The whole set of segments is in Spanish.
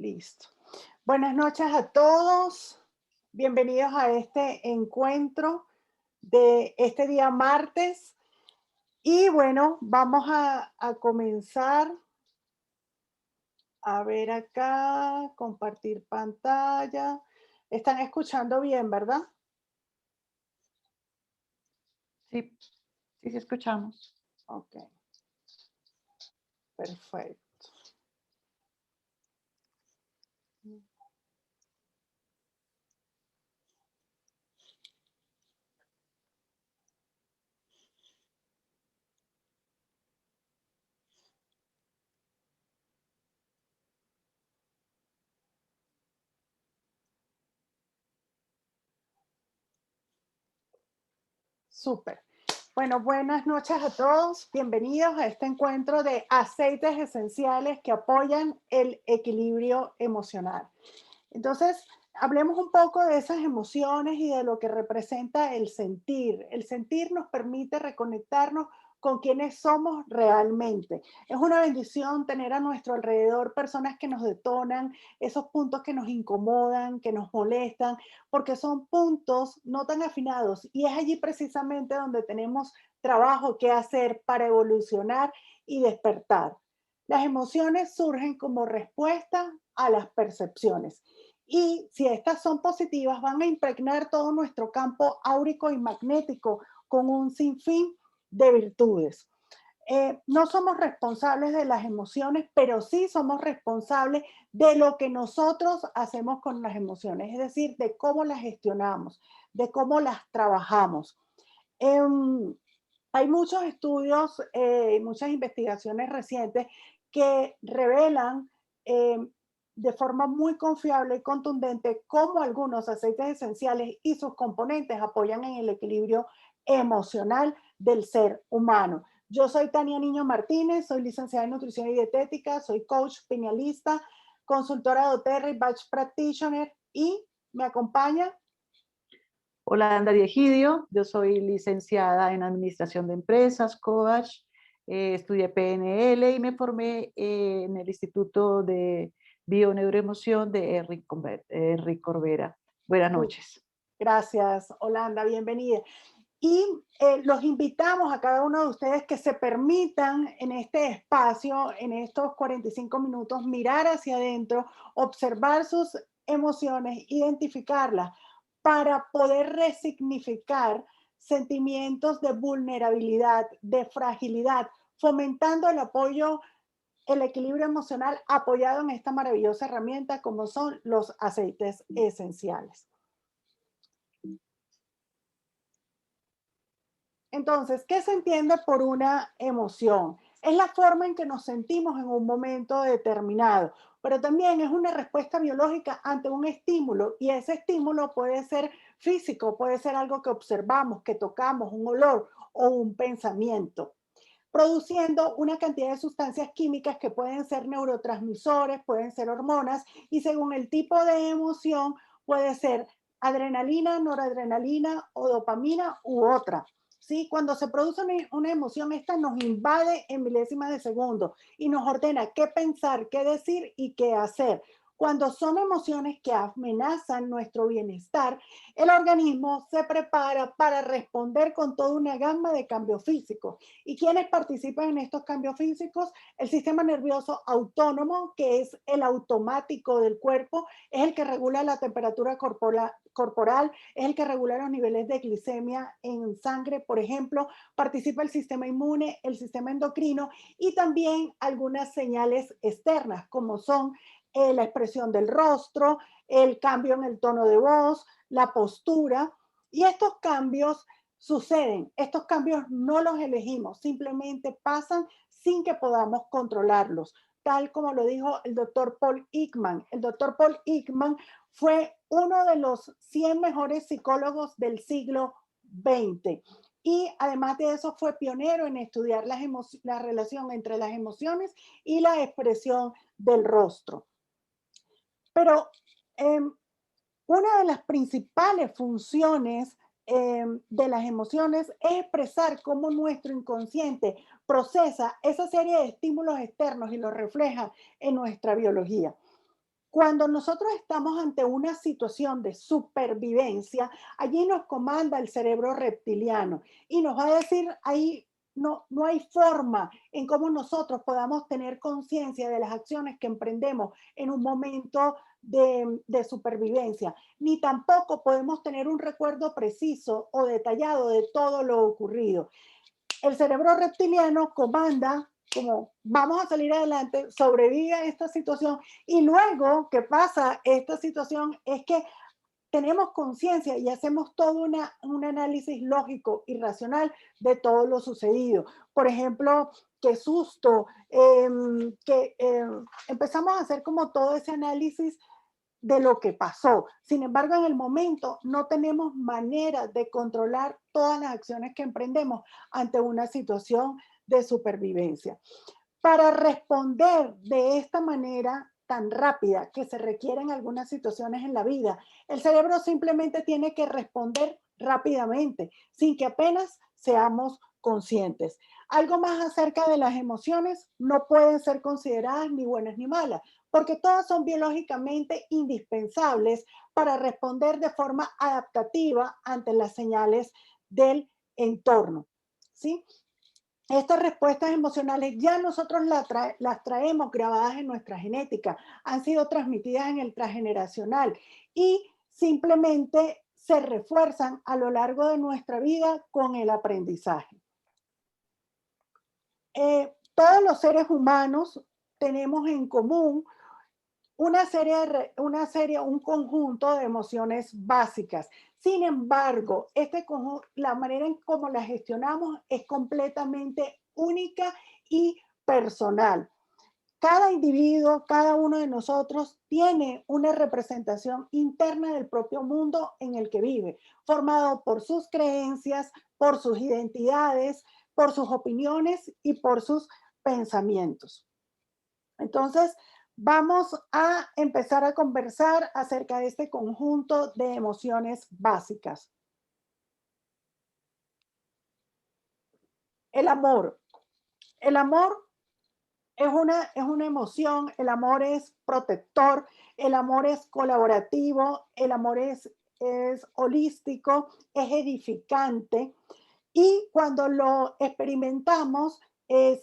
Listo. Buenas noches a todos. Bienvenidos a este encuentro de este día martes. Y bueno, vamos a comenzar a ver acá, compartir pantalla. ¿Están escuchando bien, verdad? Sí, sí, sí escuchamos. Ok, perfecto. Súper. Bueno, buenas noches a todos. Bienvenidos a este encuentro de aceites esenciales que apoyan el equilibrio emocional. Entonces, hablemos un poco de esas emociones y de lo que representa el sentir. El sentir nos permite reconectarnos con quienes somos realmente. Es una bendición tener a nuestro alrededor personas que nos detonan, esos puntos que nos incomodan, que nos molestan, porque son puntos no tan afinados y es allí precisamente donde tenemos trabajo que hacer para evolucionar y despertar. Las emociones surgen como respuesta a las percepciones. Y si estas son positivas, van a impregnar todo nuestro campo áurico y magnético con un sinfín de virtudes. No somos responsables de las emociones, pero sí somos responsables de lo que nosotros hacemos con las emociones, es decir, de cómo las gestionamos, de cómo las trabajamos. Em, Hay muchos estudios, muchas investigaciones recientes que revelan eh, de forma muy confiable y contundente cómo algunos aceites esenciales y sus componentes apoyan en el equilibrio emocional del ser humano. Yo soy Tania Niño Martínez, soy licenciada en nutrición y dietética, soy coach pinealista, consultora de doTERRA y Batch Practitioner y me acompaña. Hola, Daria Egidio. Yo soy licenciada en Administración de Empresas, coach, estudié PNL y me formé en el Instituto de Bioneuroemoción de Enric Corbera. Buenas noches. Gracias, Holanda, bienvenida. Y los invitamos a cada uno de ustedes que se permitan en este espacio, en estos 45 minutos, mirar hacia adentro, observar sus emociones, identificarlas, para poder resignificar sentimientos de vulnerabilidad, de fragilidad, fomentando el apoyo, el equilibrio emocional apoyado en esta maravillosa herramienta como son los aceites esenciales. Entonces, ¿qué se entiende por una emoción? Es la forma en que nos sentimos en un momento determinado, pero también es una respuesta biológica ante un estímulo y ese estímulo puede ser físico, puede ser algo que observamos, que tocamos, un olor o un pensamiento, produciendo una cantidad de sustancias químicas que pueden ser neurotransmisores, pueden ser hormonas y según el tipo de emoción puede ser adrenalina, noradrenalina o dopamina u otra. ¿Sí? Cuando se produce una emoción, esta nos invade en milésimas de segundo y nos ordena qué pensar, qué decir y qué hacer. Cuando son emociones que amenazan nuestro bienestar, el organismo se prepara para responder con toda una gama de cambios físicos. ¿Y quiénes participan en estos cambios físicos? El sistema nervioso autónomo, que es el automático del cuerpo, es el que regula la temperatura corporal, es el que regula los niveles de glicemia en sangre, por ejemplo, participa el sistema inmune, el sistema endocrino y también algunas señales externas, como son la expresión del rostro, el cambio en el tono de voz, la postura. Y estos cambios suceden, estos cambios no los elegimos, simplemente pasan sin que podamos controlarlos, tal como lo dijo el doctor Paul Ekman. El doctor Paul Ekman fue uno de los 100 mejores psicólogos del siglo XX. Y además de eso fue pionero en estudiar la relación entre las emociones y la expresión del rostro. Pero eh, una de las principales funciones de las emociones es expresar cómo nuestro inconsciente procesa esa serie de estímulos externos y los refleja en nuestra biología. Cuando nosotros estamos ante una situación de supervivencia, allí nos comanda el cerebro reptiliano y nos va a decir, ahí no hay forma en cómo nosotros podamos tener conciencia de las acciones que emprendemos en un momento de supervivencia, ni tampoco podemos tener un recuerdo preciso o detallado de todo lo ocurrido. El cerebro reptiliano comanda como vamos a salir adelante, sobrevive a esta situación y luego que pasa esta situación es que tenemos conciencia y hacemos todo un análisis lógico y racional de todo lo sucedido. Por ejemplo, qué susto, empezamos a hacer como todo ese análisis de lo que pasó. Sin embargo, en el momento no tenemos manera de controlar todas las acciones que emprendemos ante una situación de supervivencia. Para responder de esta manera tan rápida que se requiere en algunas situaciones en la vida, el cerebro simplemente tiene que responder rápidamente, sin que apenas seamos conscientes. Algo más acerca de las emociones, no pueden ser consideradas ni buenas ni malas, porque todas son biológicamente indispensables para responder de forma adaptativa ante las señales del entorno. ¿Sí? Estas respuestas emocionales ya nosotros las traemos grabadas en nuestra genética, han sido transmitidas en el transgeneracional y simplemente se refuerzan a lo largo de nuestra vida con el aprendizaje. Todos los seres humanos tenemos en común un conjunto de emociones básicas. Sin embargo, la manera en cómo las gestionamos es completamente única y personal. Cada individuo, cada uno de nosotros tiene una representación interna del propio mundo en el que vive, formado por sus creencias, por sus identidades, por sus opiniones y por sus pensamientos. Entonces, vamos a empezar a conversar acerca de este conjunto de emociones básicas. El amor. El amor es una emoción, el amor es protector, el amor es colaborativo, el amor es holístico, es edificante. Y cuando lo experimentamos,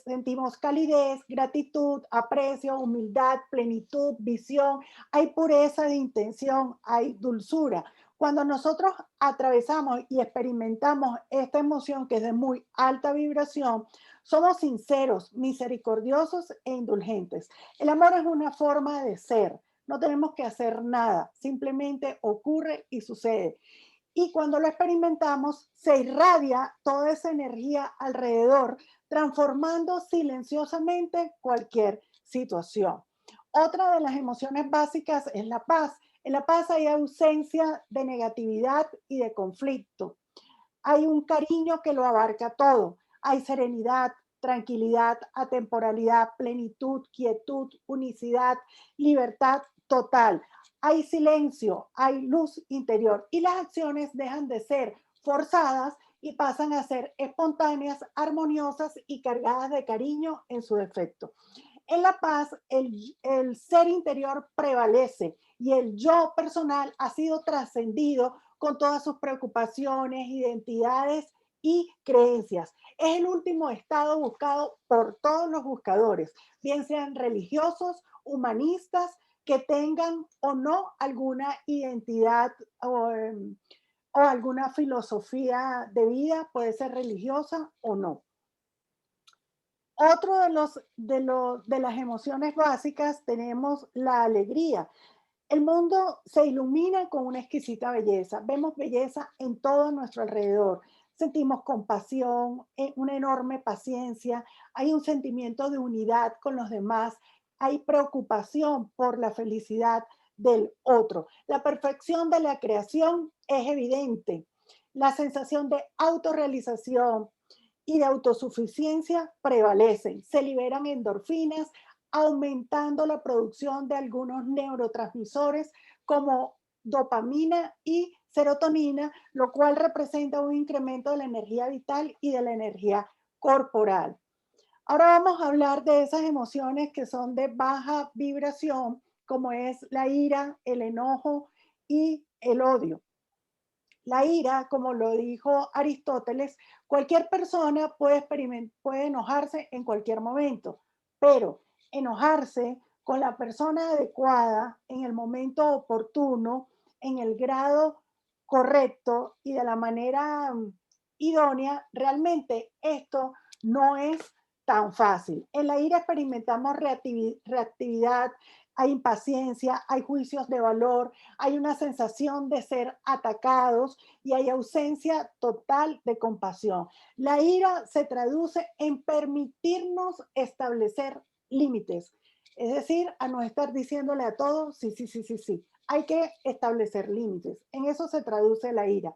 sentimos calidez, gratitud, aprecio, humildad, plenitud, visión, hay pureza de intención, hay dulzura. Cuando nosotros atravesamos y experimentamos esta emoción que es de muy alta vibración, somos sinceros, misericordiosos e indulgentes. El amor es una forma de ser, no tenemos que hacer nada, simplemente ocurre y sucede. Y cuando lo experimentamos, se irradia toda esa energía alrededor, transformando silenciosamente cualquier situación. Otra de las emociones básicas es la paz. En la paz hay ausencia de negatividad y de conflicto. Hay un cariño que lo abarca todo. Hay serenidad, tranquilidad, atemporalidad, plenitud, quietud, unicidad, libertad total. Hay silencio, hay luz interior y las acciones dejan de ser forzadas y pasan a ser espontáneas, armoniosas y cargadas de cariño en su defecto. En la paz, el ser interior prevalece y el yo personal ha sido trascendido con todas sus preocupaciones, identidades y creencias. Es el último estado buscado por todos los buscadores, bien sean religiosos, humanistas, que tengan o no alguna identidad o alguna filosofía de vida, puede ser religiosa o no. Otro de las emociones básicas tenemos la alegría. El mundo se ilumina con una exquisita belleza. Vemos belleza en todo nuestro alrededor. Sentimos compasión, una enorme paciencia, hay un sentimiento de unidad con los demás, hay preocupación por la felicidad del otro. La perfección de la creación es evidente. La sensación de autorrealización y de autosuficiencia prevalecen. Se liberan endorfinas, aumentando la producción de algunos neurotransmisores como dopamina y serotonina, lo cual representa un incremento de la energía vital y de la energía corporal. Ahora vamos a hablar de esas emociones que son de baja vibración como es la ira, el enojo y el odio. La ira, como lo dijo Aristóteles, cualquier persona puede enojarse en cualquier momento, pero enojarse con la persona adecuada, en el momento oportuno, en el grado correcto y de la manera idónea, realmente esto no es tan fácil. En la ira experimentamos reactividad, hay impaciencia, hay juicios de valor, hay una sensación de ser atacados y hay ausencia total de compasión. La ira se traduce en permitirnos establecer límites, es decir, a no estar diciéndole a todos, sí, sí, sí, sí, sí. Hay que establecer límites. En eso se traduce la ira.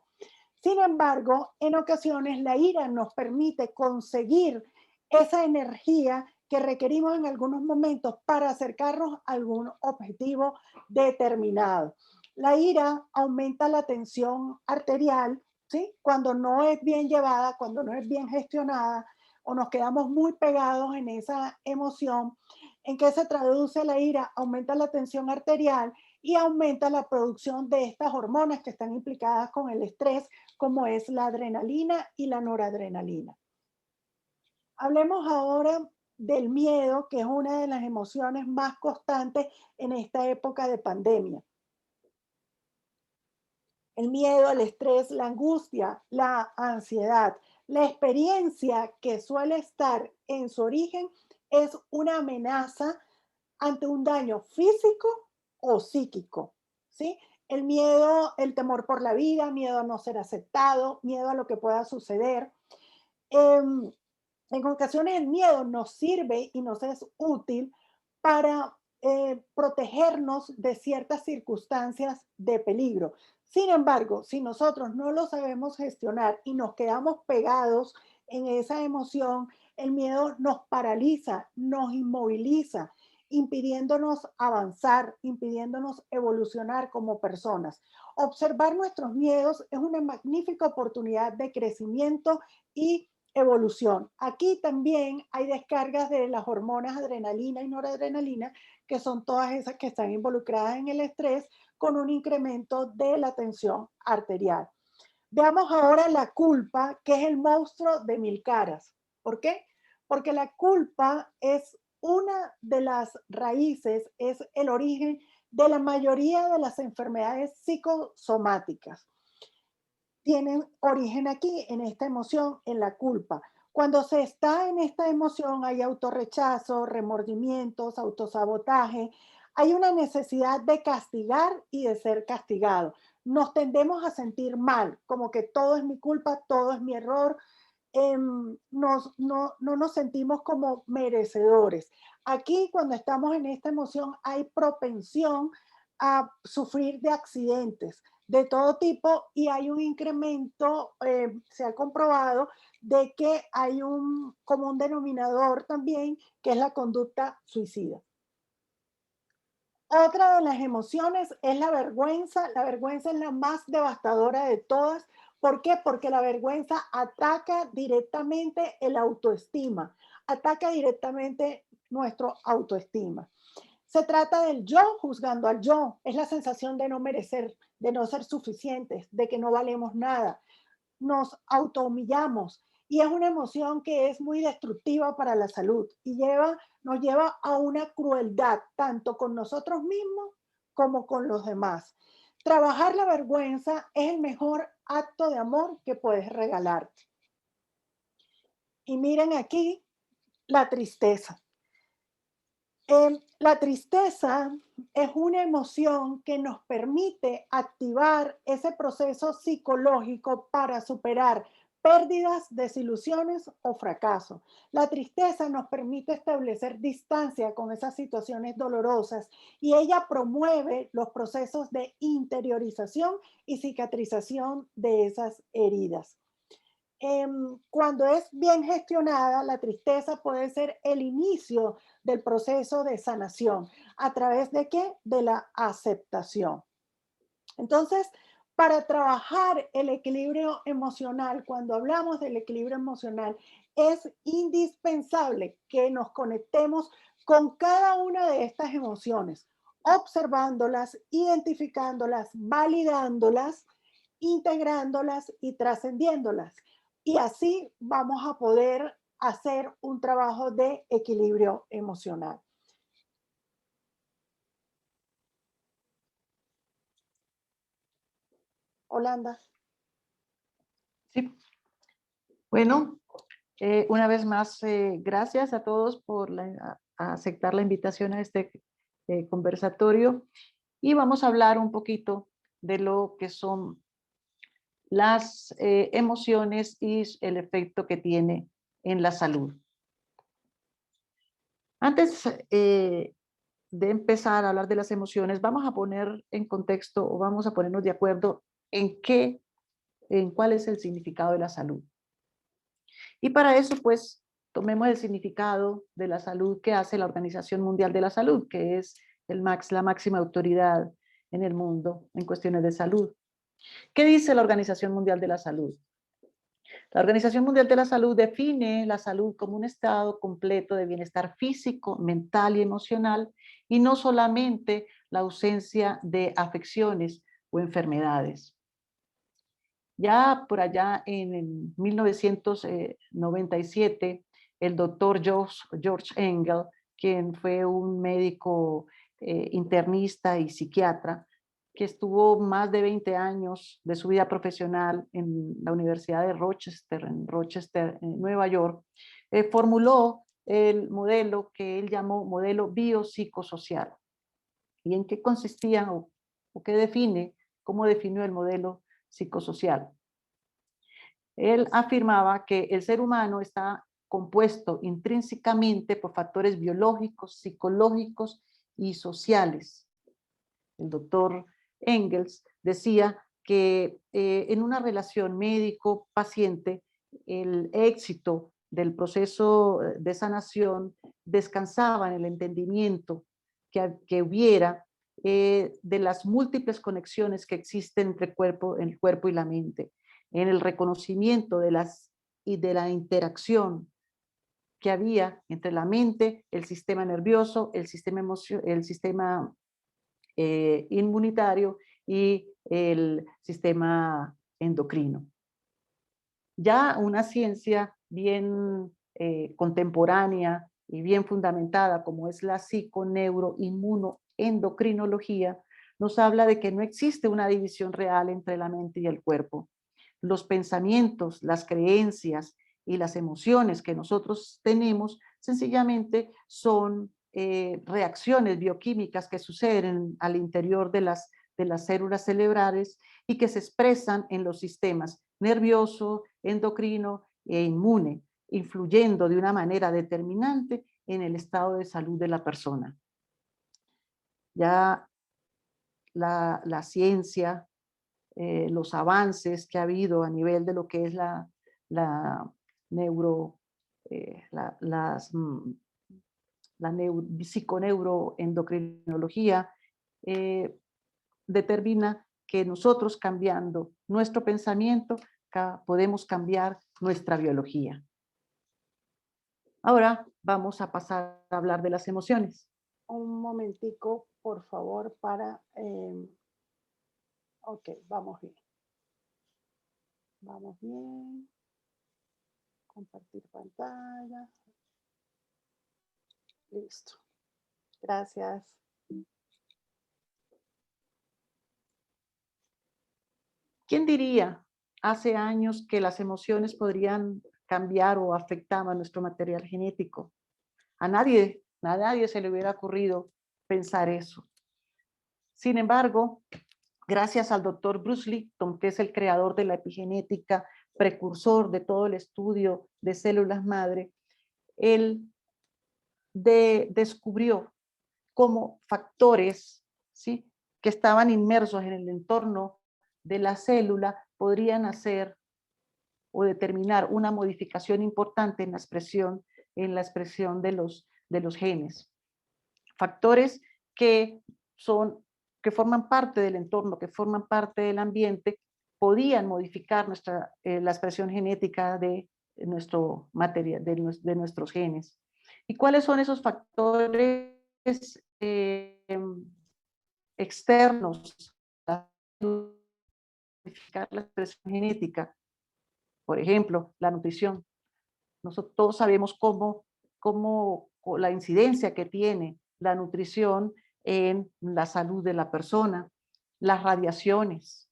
Sin embargo, en ocasiones la ira nos permite conseguir esa energía que requerimos en algunos momentos para acercarnos a algún objetivo determinado. La ira aumenta la tensión arterial, ¿sí? Cuando no es bien llevada, cuando no es bien gestionada o nos quedamos muy pegados en esa emoción. ¿En qué se traduce la ira? Aumenta la tensión arterial y aumenta la producción de estas hormonas que están implicadas con el estrés, como es la adrenalina y la noradrenalina. Hablemos ahora del miedo, que es una de las emociones más constantes en esta época de pandemia. El miedo, el estrés, la angustia, la ansiedad. La experiencia que suele estar en su origen es una amenaza ante un daño físico o psíquico, ¿sí? El miedo, el temor por la vida, miedo a no ser aceptado, miedo a lo que pueda suceder. Em, en ocasiones el miedo nos sirve y nos es útil para protegernos de ciertas circunstancias de peligro. Sin embargo, si nosotros no lo sabemos gestionar y nos quedamos pegados en esa emoción, el miedo nos paraliza, nos inmoviliza, impidiéndonos avanzar, impidiéndonos evolucionar como personas. Observar nuestros miedos es una magnífica oportunidad de crecimiento y evolución. Aquí también hay descargas de las hormonas adrenalina y noradrenalina, que son todas esas que están involucradas en el estrés, con un incremento de la tensión arterial. Veamos ahora la culpa, que es el monstruo de mil caras. ¿Por qué? Porque la culpa es una de las raíces, es el origen de la mayoría de las enfermedades psicosomáticas. Tienen origen aquí, en esta emoción, en la culpa. Cuando se está en esta emoción hay autorrechazo, remordimientos, autosabotaje, hay una necesidad de castigar y de ser castigado. Nos tendemos a sentir mal, como que todo es mi culpa, todo es mi error, no nos sentimos como merecedores. Aquí, cuando estamos en esta emoción, hay propensión a sufrir de accidentes de todo tipo y hay un incremento, se ha comprobado, de que hay un común denominador también, que es la conducta suicida. Otra de las emociones es la vergüenza. La vergüenza es la más devastadora de todas. ¿Por qué? Porque la vergüenza ataca directamente el autoestima, ataca directamente nuestro autoestima. Se trata del yo juzgando al yo. Es la sensación de no merecer, de no ser suficientes, de que no valemos nada. Nos autohumillamos y es una emoción que es muy destructiva para la salud y nos lleva a una crueldad, tanto con nosotros mismos como con los demás. Trabajar la vergüenza es el mejor acto de amor que puedes regalarte. Y miren aquí la tristeza. La tristeza es una emoción que nos permite activar ese proceso psicológico para superar pérdidas, desilusiones o fracasos. La tristeza nos permite establecer distancia con esas situaciones dolorosas y ella promueve los procesos de interiorización y cicatrización de esas heridas. Cuando es bien gestionada, la tristeza puede ser el inicio del proceso de sanación. ¿A través de qué? De la aceptación. Entonces, para trabajar el equilibrio emocional, cuando hablamos del equilibrio emocional, es indispensable que nos conectemos con cada una de estas emociones. observándolas, identificándolas, validándolas, integrándolas y trascendiéndolas. Y así vamos a poder hacer un trabajo de equilibrio emocional. Holanda. Sí. Bueno, una vez más, gracias a todos por a aceptar la invitación a este conversatorio, y vamos a hablar un poquito de lo que son las emociones y el efecto que tiene en la salud. Antes de empezar a hablar de las emociones, vamos a poner en contexto o vamos a ponernos de acuerdo en cuál es el significado de la salud. Y para eso, pues, tomemos el significado de la salud que hace la Organización Mundial de la Salud, que es la máxima autoridad en el mundo en cuestiones de salud. ¿Qué dice la Organización Mundial de la Salud? La Organización Mundial de la Salud define la salud como un estado completo de bienestar físico, mental y emocional, y no solamente la ausencia de afecciones o enfermedades. Ya por allá en 1997, el doctor George Engel, quien fue un médico internista y psiquiatra, que estuvo más de 20 años de su vida profesional en la Universidad de Rochester, en Nueva York, formuló el modelo que él llamó modelo biopsicosocial. ¿Y en qué consistía o qué define, cómo definió el modelo psicosocial? Él afirmaba que el ser humano está compuesto intrínsecamente por factores biológicos, psicológicos y sociales. El doctor Engels decía que en una relación médico-paciente, el éxito del proceso de sanación descansaba en el entendimiento que hubiera de las múltiples conexiones que existen entre el cuerpo y la mente, en el reconocimiento de la interacción que había entre la mente, el sistema nervioso, el sistema inmunitario y el sistema endocrino. Ya una ciencia bien contemporánea y bien fundamentada, como es la psiconeuroinmunoendocrinología, nos habla de que no existe una división real entre la mente y el cuerpo. Los pensamientos, las creencias y las emociones que nosotros tenemos sencillamente son reacciones bioquímicas que suceden al interior de las células cerebrales y que se expresan en los sistemas nervioso, endocrino e inmune, influyendo de una manera determinante en el estado de salud de la persona. Ya la ciencia, los avances que ha habido a nivel de lo que es la neuro, la psiconeuroendocrinología, determina que nosotros, cambiando nuestro pensamiento, podemos cambiar nuestra biología. Ahora vamos a pasar a hablar de las emociones. Un momentico, por favor, para... ok, vamos bien. Vamos bien. Compartir pantalla. Listo. Gracias. ¿Quién diría hace años que las emociones podrían cambiar o afectaban nuestro material genético? A nadie se le hubiera ocurrido pensar eso. Sin embargo, gracias al doctor Bruce Lipton, que es el creador de la epigenética, precursor de todo el estudio de células madre, él descubrió cómo factores, ¿sí?, que estaban inmersos en el entorno de la célula podrían hacer o determinar una modificación importante en la expresión de los genes. Factores que forman parte del entorno, que forman parte del ambiente, podían modificar la expresión genética de nuestro material, de nuestros genes. ¿Y cuáles son esos factores externos a modificar la expresión genética. Por ejemplo, la nutrición. Nosotros todos sabemos cómo la incidencia que tiene la nutrición en la salud de la persona, las radiaciones.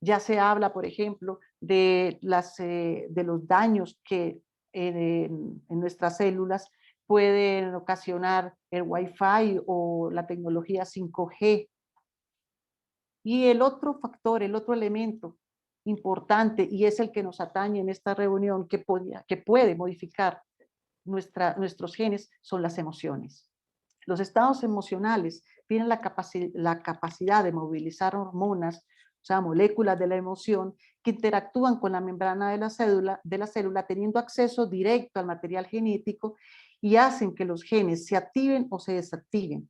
Ya se habla, por ejemplo, de los daños que en nuestras células pueden ocasionar el Wi-Fi o la tecnología 5G. Y el otro factor, el otro elemento importante, y es el que nos atañe en esta reunión, que puede modificar nuestros genes, son las emociones. Los estados emocionales tienen la capacidad de movilizar hormonas, o sea, moléculas de la emoción, que interactúan con la membrana de la célula, teniendo acceso directo al material genético y hacen que los genes se activen o se desactiven.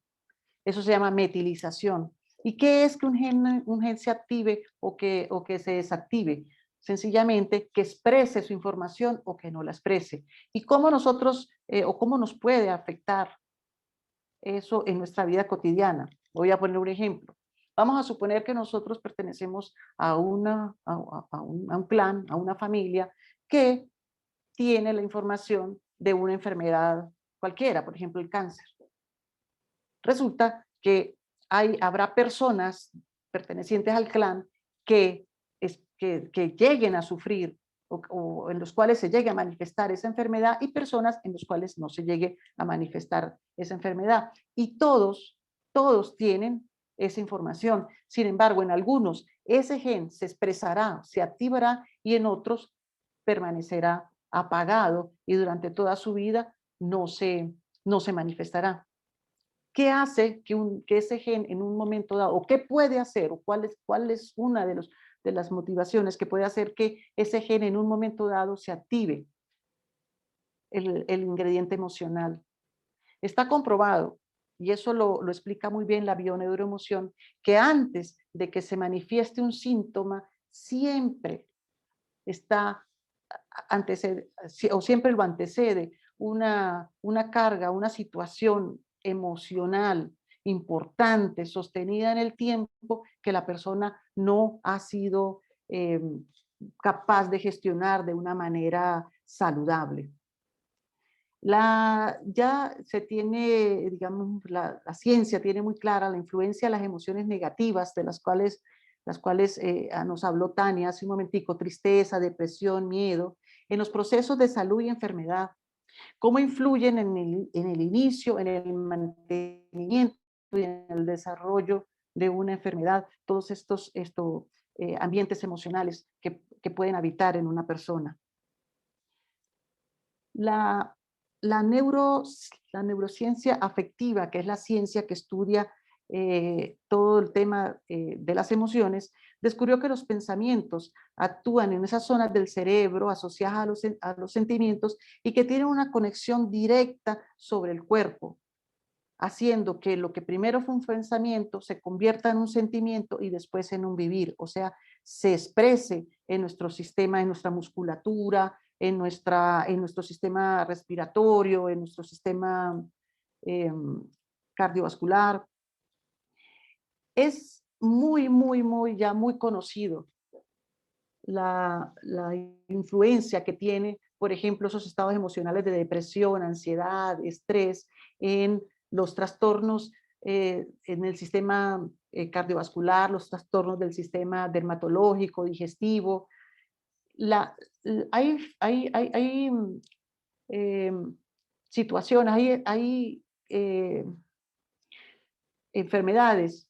Eso se llama metilización. ¿Y qué es que un gen se active o que se desactive? Sencillamente que exprese su información o que no la exprese. ¿Y cómo nosotros o cómo nos puede afectar eso en nuestra vida cotidiana? Voy a poner un ejemplo. Vamos a suponer que nosotros pertenecemos a un clan, a una familia que tiene la información de una enfermedad cualquiera, por ejemplo el cáncer. Resulta que habrá personas pertenecientes al clan que lleguen a sufrir o en los cuales se llegue a manifestar esa enfermedad y personas en los cuales no se llegue a manifestar esa enfermedad. Y todos tienen esa información. Sin embargo, en algunos ese gen se expresará, se activará y en otros permanecerá apagado y durante toda su vida no se manifestará. ¿Qué hace que ese gen en un momento dado, o qué puede hacer, o cuál es una de las motivaciones que puede hacer que ese gen en un momento dado se active? El ingrediente emocional. Está comprobado, y eso lo explica muy bien la bioneuroemoción, que antes de que se manifieste un síntoma, siempre está o siempre lo antecede una carga, una situación emocional importante, sostenida en el tiempo, que la persona no ha sido capaz de gestionar de una manera saludable. Ya se tiene, digamos, la ciencia tiene muy clara la influencia de las emociones negativas, de las cuales nos habló Tania hace un momentico: tristeza, depresión, miedo, en los procesos de salud y enfermedad. Cómo influyen en el inicio, en el mantenimiento y en el desarrollo de una enfermedad, todos estos ambientes emocionales que pueden habitar en una persona. La neurociencia afectiva, que es la ciencia que estudia todo el tema de las emociones, descubrió que los pensamientos actúan en esas zonas del cerebro asociadas a los sentimientos y que tienen una conexión directa sobre el cuerpo, haciendo que lo que primero fue un pensamiento se convierta en un sentimiento y después en un vivir, o sea, se exprese en nuestro sistema, en nuestra musculatura, en nuestro sistema respiratorio, en nuestro sistema cardiovascular. Es ya muy conocido la influencia que tiene, por ejemplo, esos estados emocionales de depresión, ansiedad, estrés, en los trastornos en el sistema cardiovascular, los trastornos del sistema dermatológico, digestivo. Hay eh, situaciones, hay enfermedades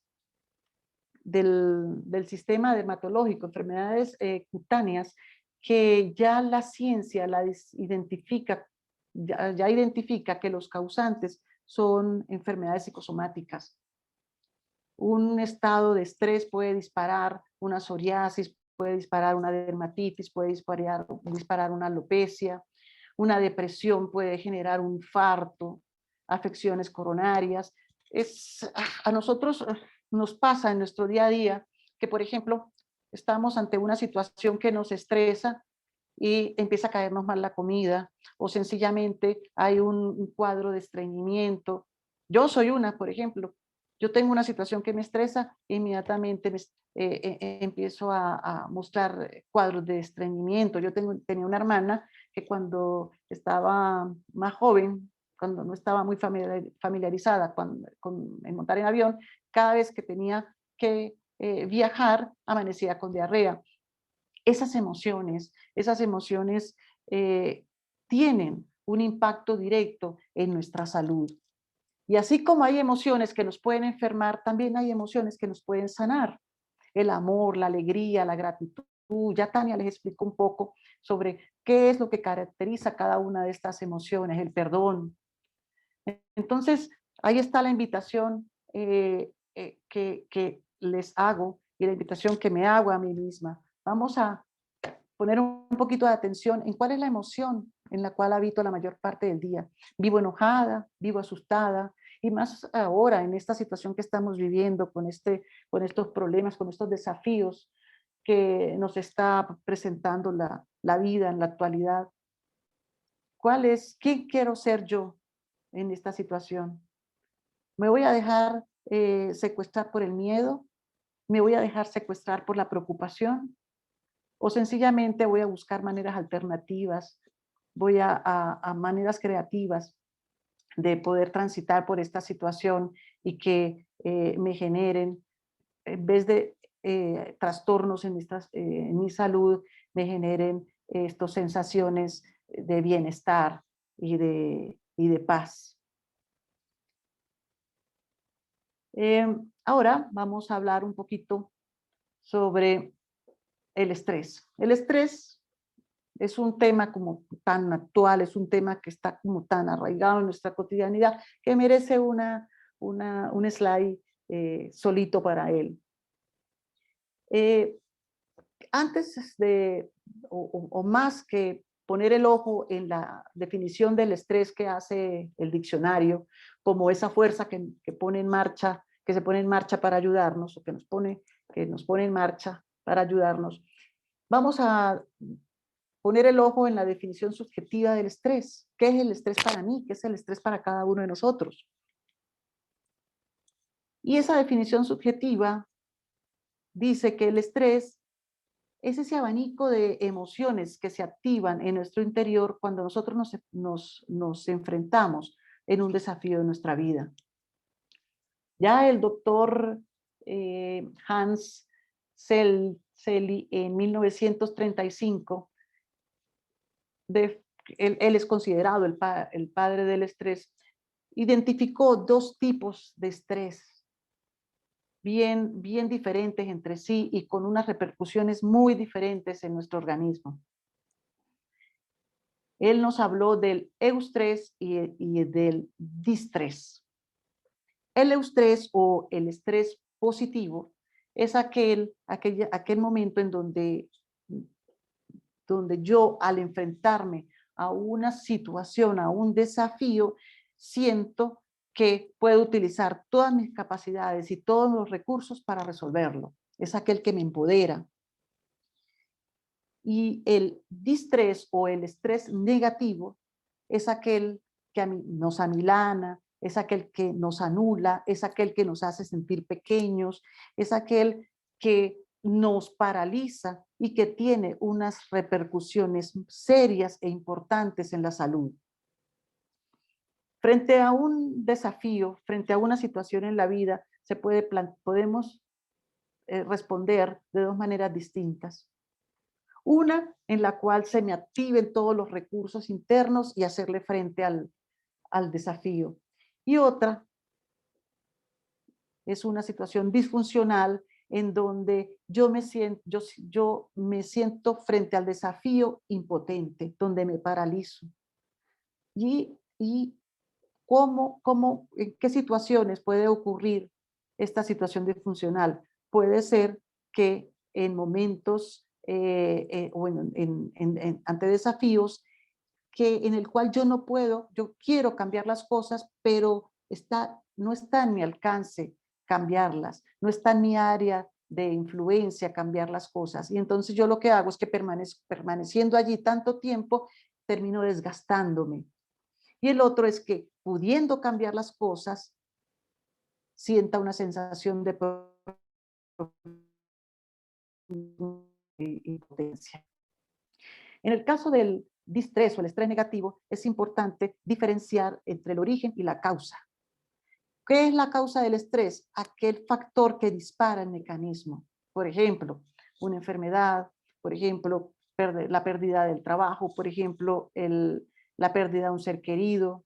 del sistema dermatológico, enfermedades cutáneas, que ya la ciencia identifica, ya identifica que los causantes son enfermedades psicosomáticas. Un estado de estrés puede disparar una psoriasis, puede disparar una dermatitis, puede disparar una alopecia, una depresión puede generar un infarto, afecciones coronarias. A nosotros nos pasa en nuestro día a día que, por ejemplo, estamos ante una situación que nos estresa y empieza a caernos mal la comida, o sencillamente hay un cuadro de estreñimiento. Yo soy una, por ejemplo, Yo tengo una situación que me estresa, inmediatamente empiezo a mostrar cuadros de estreñimiento. Tenía una hermana que cuando estaba más joven, cuando no estaba muy familiarizada en montar en avión, cada vez que tenía que viajar, amanecía con diarrea. Esas emociones tienen un impacto directo en nuestra salud. Y así como hay emociones que nos pueden enfermar, también hay emociones que nos pueden sanar. El amor, la alegría, la gratitud. Ya Tania les explicó un poco sobre qué es lo que caracteriza cada una de estas emociones, el perdón. Entonces, ahí está la invitación que les hago y la invitación que me hago a mí misma. Vamos a poner un poquito de atención en cuál es la emoción en la cual habito la mayor parte del día. Vivo enojada, vivo asustada, y más ahora en esta situación que estamos viviendo con estos problemas, con estos desafíos que nos está presentando la vida en la actualidad. ¿Quién quiero ser yo en esta situación? ¿Me voy a dejar secuestrar por el miedo? ¿Me voy a dejar secuestrar por la preocupación? ¿O sencillamente voy a buscar maneras alternativas, voy a maneras creativas de poder transitar por esta situación y que me generen, en vez de trastornos en mi salud, me generen estas sensaciones de bienestar y de paz? Ahora vamos a hablar un poquito sobre el estrés. El estrés es un tema como tan actual, es un tema que está como tan arraigado en nuestra cotidianidad que merece un slide solito para él. Antes o más que poner el ojo en la definición del estrés que hace el diccionario, como esa fuerza que pone en marcha, que se pone en marcha para ayudarnos, o que nos pone en marcha para ayudarnos, vamos a poner el ojo en la definición subjetiva del estrés. ¿Qué es el estrés para mí? ¿Qué es el estrés para cada uno de nosotros? Y esa definición subjetiva dice que el estrés es ese abanico de emociones que se activan en nuestro interior cuando nosotros nos enfrentamos en un desafío de nuestra vida. Ya el doctor Hans Selye en 1935, él es considerado el padre del estrés, identificó dos tipos de estrés bien diferentes entre sí y con unas repercusiones muy diferentes en nuestro organismo. Él nos habló del eustrés y del distrés. El eustrés o el estrés positivo es aquel momento en donde yo, al enfrentarme a una situación, a un desafío, siento que puedo utilizar todas mis capacidades y todos los recursos para resolverlo. Es aquel que me empodera. Y el distrés o el estrés negativo es aquel que nos amilana, es aquel que nos anula, es aquel que nos hace sentir pequeños, es aquel que nos paraliza y que tiene unas repercusiones serias e importantes en la salud. Frente a un desafío, frente a una situación en la vida, podemos responder de dos maneras distintas. Una en la cual se me activen todos los recursos internos y hacerle frente al desafío. Y otra es una situación disfuncional en donde yo me siento frente al desafío impotente, donde me paralizo. Y en qué situaciones puede ocurrir esta situación disfuncional. Puede ser que en momentos o ante desafíos en el cual yo quiero cambiar las cosas, pero no está en mi alcance cambiarlas, no está en mi área de influencia cambiar las cosas. Y entonces yo lo que hago es que permaneciendo allí tanto tiempo, termino desgastándome. Y el otro es que pudiendo cambiar las cosas, sienta una sensación de impotencia. En el caso del distrés o el estrés negativo, es importante diferenciar entre el origen y la causa. ¿Qué es la causa del estrés? Aquel factor que dispara el mecanismo. Por ejemplo, una enfermedad, por ejemplo, la pérdida del trabajo, por ejemplo, la pérdida de un ser querido.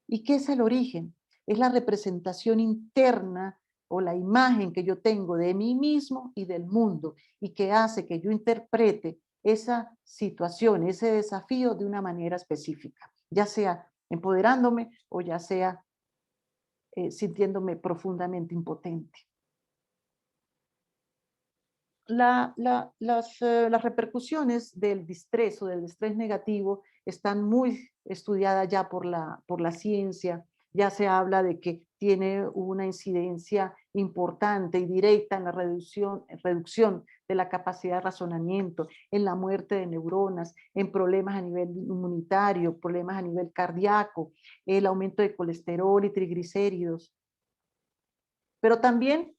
¿Y qué es el origen? Es la representación interna o la imagen que yo tengo de mí mismo y del mundo y que hace que yo interprete esa situación, ese desafío de una manera específica, ya sea empoderándome o ya sea sintiéndome profundamente impotente. Las repercusiones del distrés o del estrés negativo están muy estudiadas ya por la ciencia. Ya se habla de que tiene una incidencia importante y directa en la reducción de la capacidad de razonamiento, en la muerte de neuronas, en problemas a nivel inmunitario, problemas a nivel cardíaco, el aumento de colesterol y triglicéridos. Pero también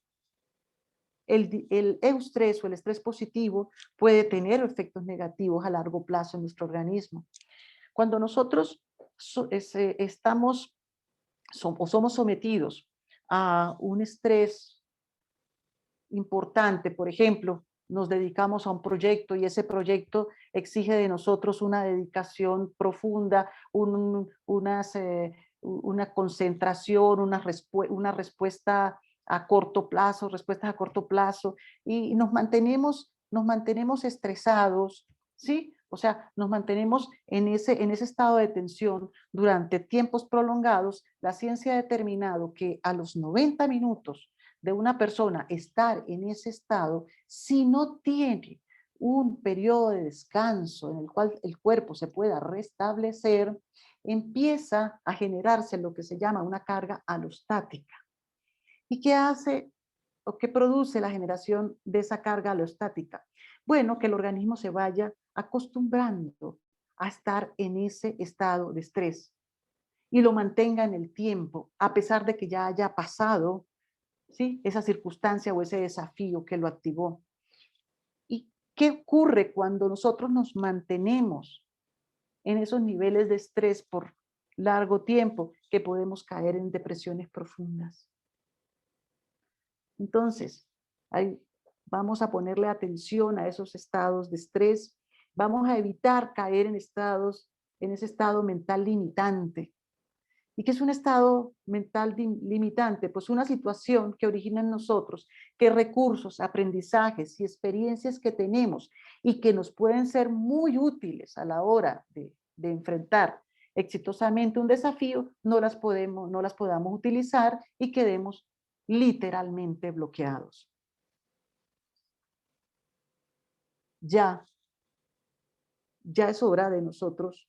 el eustrés o el estrés positivo puede tener efectos negativos a largo plazo en nuestro organismo. Cuando nosotros somos sometidos a un estrés importante, por ejemplo, nos dedicamos a un proyecto y ese proyecto exige de nosotros una dedicación profunda, una concentración, una respuesta a corto plazo, respuestas a corto plazo, y nos mantenemos estresados, ¿sí? O sea, nos mantenemos en ese estado de tensión durante tiempos prolongados. La ciencia ha determinado que a los 90 minutos de una persona estar en ese estado, si no tiene un periodo de descanso en el cual el cuerpo se pueda restablecer, empieza a generarse lo que se llama una carga alostática. ¿Y qué hace o qué produce la generación de esa carga alostática? Bueno, que el organismo se vaya acostumbrando a estar en ese estado de estrés y lo mantenga en el tiempo, a pesar de que ya haya pasado, ¿sí?, esa circunstancia o ese desafío que lo activó. ¿Y qué ocurre cuando nosotros nos mantenemos en esos niveles de estrés por largo tiempo? Que podemos caer en depresiones profundas. Entonces, vamos a ponerle atención a esos estados de estrés, vamos a evitar caer en ese estado mental limitante. ¿Y qué es un estado mental limitante? Pues una situación que origina en nosotros que recursos, aprendizajes y experiencias que tenemos y que nos pueden ser muy útiles a la hora de enfrentar exitosamente un desafío, no las podamos utilizar y quedemos literalmente bloqueados. Ya es hora de nosotros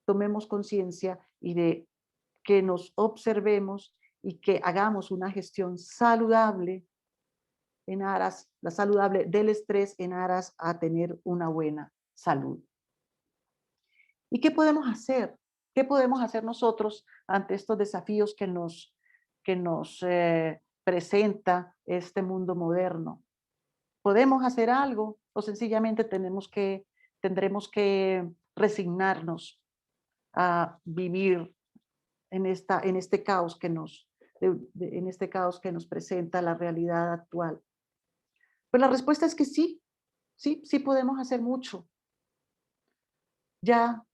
tomemos conciencia y de que nos observemos y que hagamos una gestión saludable saludable del estrés en aras a tener una buena salud. ¿Y qué podemos hacer? ¿Qué podemos hacer nosotros ante estos desafíos que nos presenta este mundo moderno? ¿Podemos hacer algo o sencillamente tendremos que resignarnos a vivir en este caos en este caos que nos presenta la realidad actual? Pues la respuesta es que sí, sí podemos hacer mucho. Ya,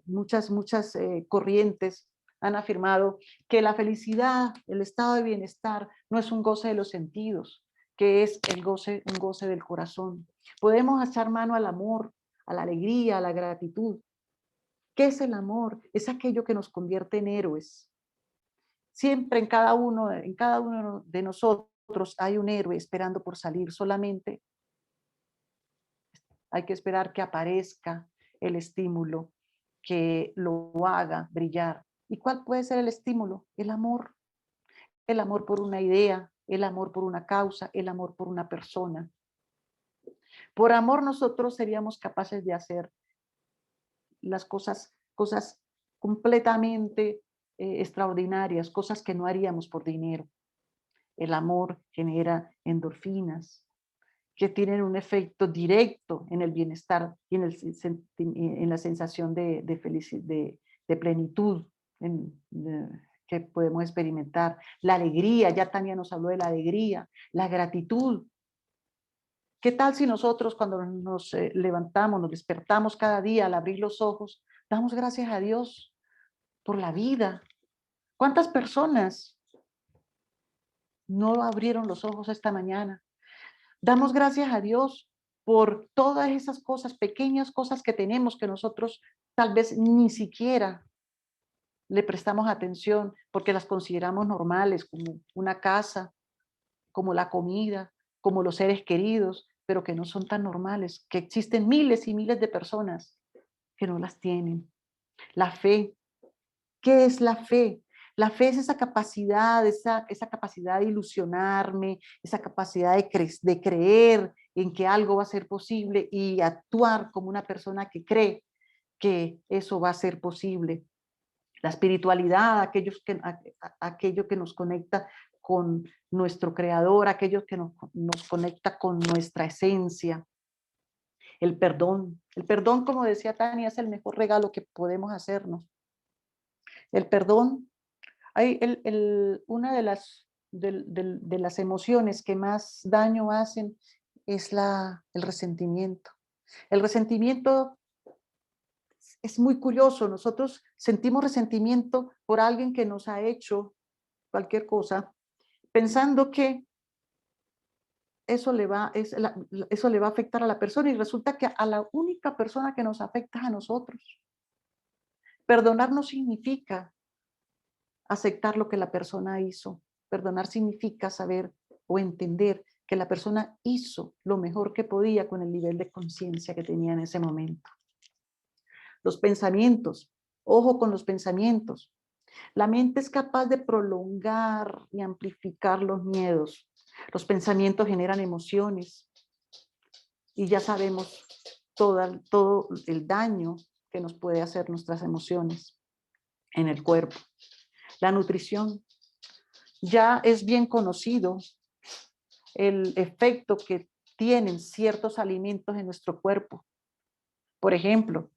muchas corrientes han afirmado que la felicidad, el estado de bienestar, no es un goce de los sentidos, que es un goce del corazón. Podemos echar mano al amor, a la alegría, a la gratitud. ¿Qué es el amor? Es aquello que nos convierte en héroes. Siempre en cada uno de nosotros hay un héroe esperando por salir. Solamente hay que esperar que aparezca el estímulo que lo haga brillar. ¿Y cuál puede ser el estímulo? El amor. El amor por una idea, el amor por una causa, el amor por una persona. Por amor nosotros seríamos capaces de hacer las cosas completamente extraordinarias, cosas que no haríamos por dinero. El amor genera endorfinas que tienen un efecto directo en el bienestar y en la sensación de felicidad, de plenitud que podemos experimentar. La alegría, ya Tania nos habló de la alegría, la gratitud. ¿Qué tal si nosotros cuando nos levantamos, nos despertamos cada día al abrir los ojos, damos gracias a Dios por la vida? ¿Cuántas personas no abrieron los ojos esta mañana? Damos gracias a Dios por todas esas cosas, pequeñas cosas que tenemos que nosotros tal vez ni siquiera le prestamos atención porque las consideramos normales, como una casa, como la comida, como los seres queridos, pero que no son tan normales, que existen miles y miles de personas que no las tienen. La fe. ¿Qué es la fe? La fe es esa capacidad, esa capacidad de ilusionarme, esa capacidad de creer en que algo va a ser posible y actuar como una persona que cree que eso va a ser posible. La espiritualidad, aquello que nos conecta con nuestro creador, aquello que nos conecta con nuestra esencia. El perdón, como decía Tania, es el mejor regalo que podemos hacernos. El perdón, una de las emociones que más daño hacen es el resentimiento. El resentimiento es muy curioso. Nosotros sentimos resentimiento por alguien que nos ha hecho cualquier cosa, pensando que eso le va a afectar a la persona y resulta que a la única persona que nos afecta es a nosotros. Perdonar no significa aceptar lo que la persona hizo. Perdonar significa saber o entender que la persona hizo lo mejor que podía con el nivel de conciencia que tenía en ese momento. Los pensamientos, ojo con los pensamientos. La mente es capaz de prolongar y amplificar los miedos. Los pensamientos generan emociones y ya sabemos todo el daño que nos puede hacer nuestras emociones en el cuerpo. La nutrición. Ya es bien conocido el efecto que tienen ciertos alimentos en nuestro cuerpo. Por ejemplo,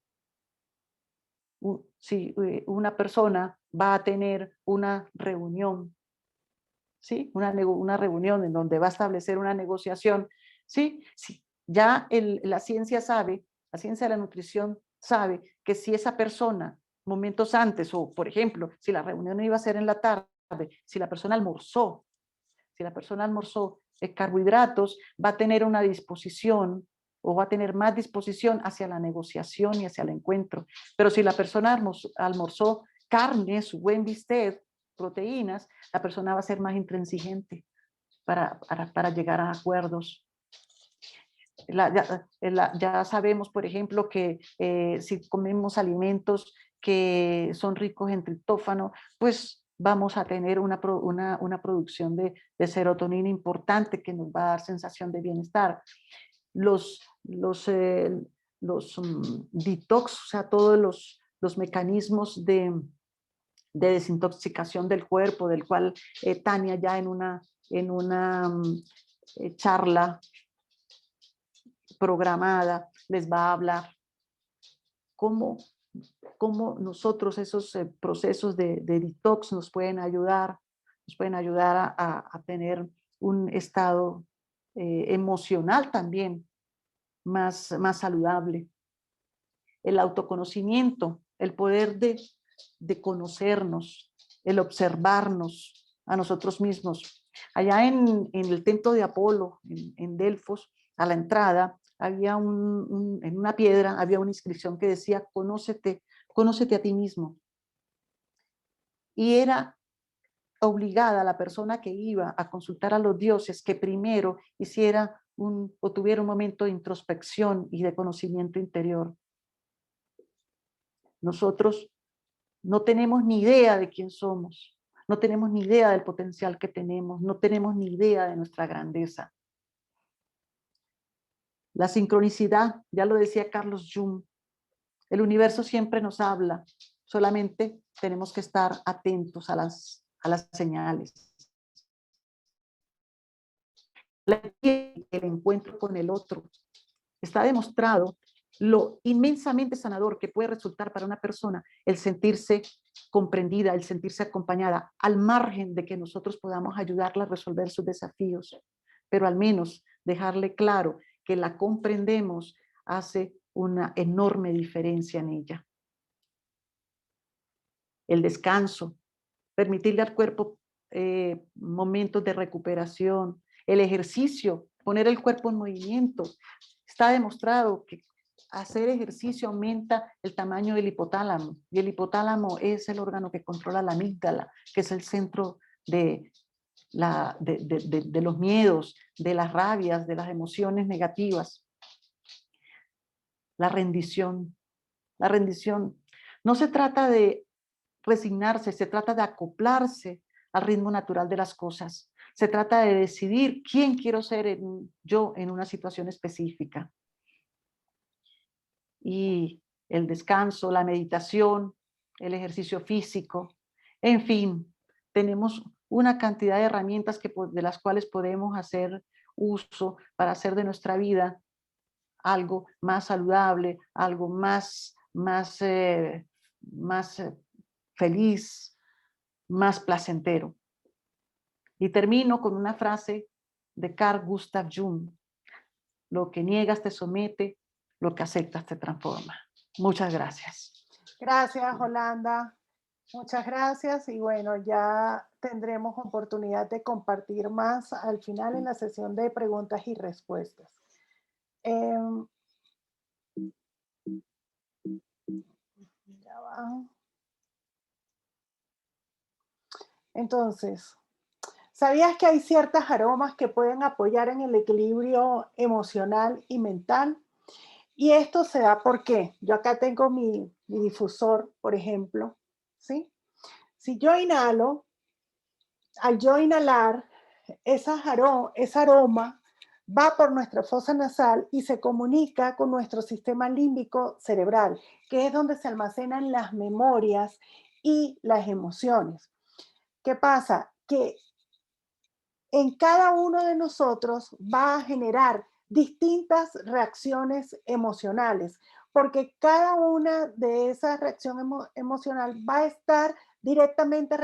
si una persona va a tener una reunión, ¿sí? Una reunión en donde va a establecer una negociación, ¿sí? Sí. Ya la ciencia sabe, la ciencia de la nutrición sabe que si esa persona, momentos antes, o por ejemplo, si la reunión iba a ser en la tarde, si la persona almorzó carbohidratos, va a tener una disposición o va a tener más disposición hacia la negociación y hacia el encuentro. Pero si la persona almorzó carne, su buen bistec, proteínas, la persona va a ser más intransigente para llegar a acuerdos. Ya sabemos, por ejemplo, que si comemos alimentos que son ricos en triptófano, pues vamos a tener una producción de serotonina importante que nos va a dar sensación de bienestar. Los detox, o sea, todos los mecanismos de desintoxicación del cuerpo, del cual Tania ya en una charla programada les va a hablar cómo nosotros esos procesos de detox nos pueden ayudar a tener un estado emocional también más saludable. El autoconocimiento, el poder de conocernos, el observarnos a nosotros mismos. Allá en el templo de Apolo, en Delfos, a la entrada, había en una piedra había una inscripción que decía, conócete a ti mismo. Y era obligada a la persona que iba a consultar a los dioses que primero hiciera o tuviera un momento de introspección y de conocimiento interior. Nosotros no tenemos ni idea de quién somos, no tenemos ni idea del potencial que tenemos, no tenemos ni idea de nuestra grandeza. La sincronicidad, ya lo decía Carlos Jung, el universo siempre nos habla Solamente tenemos que estar atentos a las señales. El encuentro con el otro. Está demostrado lo inmensamente sanador que puede resultar para una persona el sentirse comprendida, el sentirse acompañada, al margen de que nosotros podamos ayudarla a resolver sus desafíos, pero al menos dejarle claro que la comprendemos hace una enorme diferencia en ella. El descanso, permitirle al cuerpo momentos de recuperación, el ejercicio, poner el cuerpo en movimiento. Está demostrado que hacer ejercicio aumenta el tamaño del hipotálamo, y el hipotálamo es el órgano que controla la amígdala, que es el centro de los miedos, de las rabias, de las emociones negativas. La rendición. La rendición. No se trata de resignarse, se trata de acoplarse al ritmo natural de las cosas. Se trata de decidir quién quiero ser yo en una situación específica. Y el descanso, la meditación, el ejercicio físico, en fin, tenemos una cantidad de herramientas de las cuales podemos hacer uso para hacer de nuestra vida algo más saludable, algo más feliz, más placentero. Y termino con una frase de Carl Gustav Jung: lo que niegas te somete, lo que aceptas te transforma. Muchas gracias. Gracias, Holanda. Muchas gracias y bueno, ya tendremos oportunidad de compartir más al final en la sesión de preguntas y respuestas. Ya va. Entonces, ¿sabías que hay ciertas aromas que pueden apoyar en el equilibrio emocional y mental? Y esto se da porque yo acá tengo mi difusor, por ejemplo, ¿sí? Si yo inhalo, al yo inhalar, ese aroma va por nuestra fosa nasal y se comunica con nuestro sistema límbico cerebral, que es donde se almacenan las memorias y las emociones. ¿Qué pasa? Que en cada uno de nosotros va a generar distintas reacciones emocionales, porque cada una de esas reacciones emocionales va a estar directamente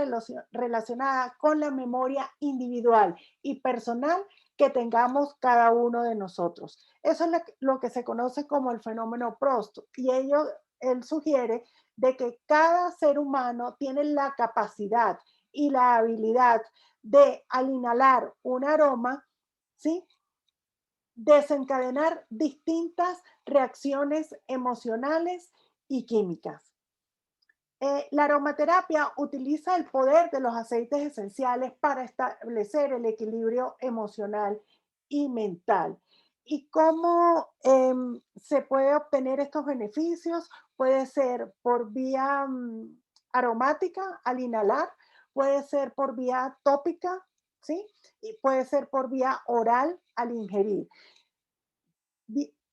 relacionada con la memoria individual y personal que tengamos cada uno de nosotros. Eso es lo que se conoce como el fenómeno Proust, y él sugiere de que cada ser humano tiene la capacidad y la habilidad de, al inhalar un aroma, ¿sí?, desencadenar distintas reacciones emocionales y químicas. La aromaterapia utiliza el poder de los aceites esenciales para establecer el equilibrio emocional y mental. ¿Y cómo se puede obtener estos beneficios? Puede ser por vía aromática al inhalar, puede ser por vía tópica, ¿sí? Y puede ser por vía oral al ingerir.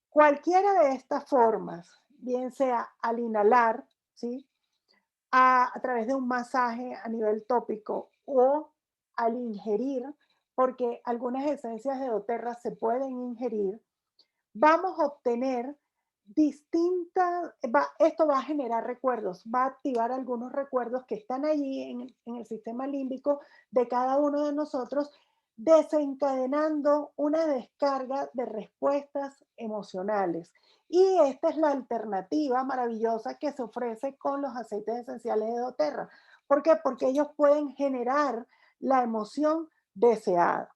Cualquiera de estas formas, bien sea al inhalar, ¿sí?, a través de un masaje a nivel tópico o al ingerir, porque algunas esencias de doTERRA se pueden ingerir, vamos a obtener esto va a generar recuerdos, va a activar algunos recuerdos que están allí en el sistema límbico de cada uno de nosotros, desencadenando una descarga de respuestas emocionales. Y esta es la alternativa maravillosa que se ofrece con los aceites esenciales de doTERRA. ¿Por qué? Porque ellos pueden generar la emoción deseada.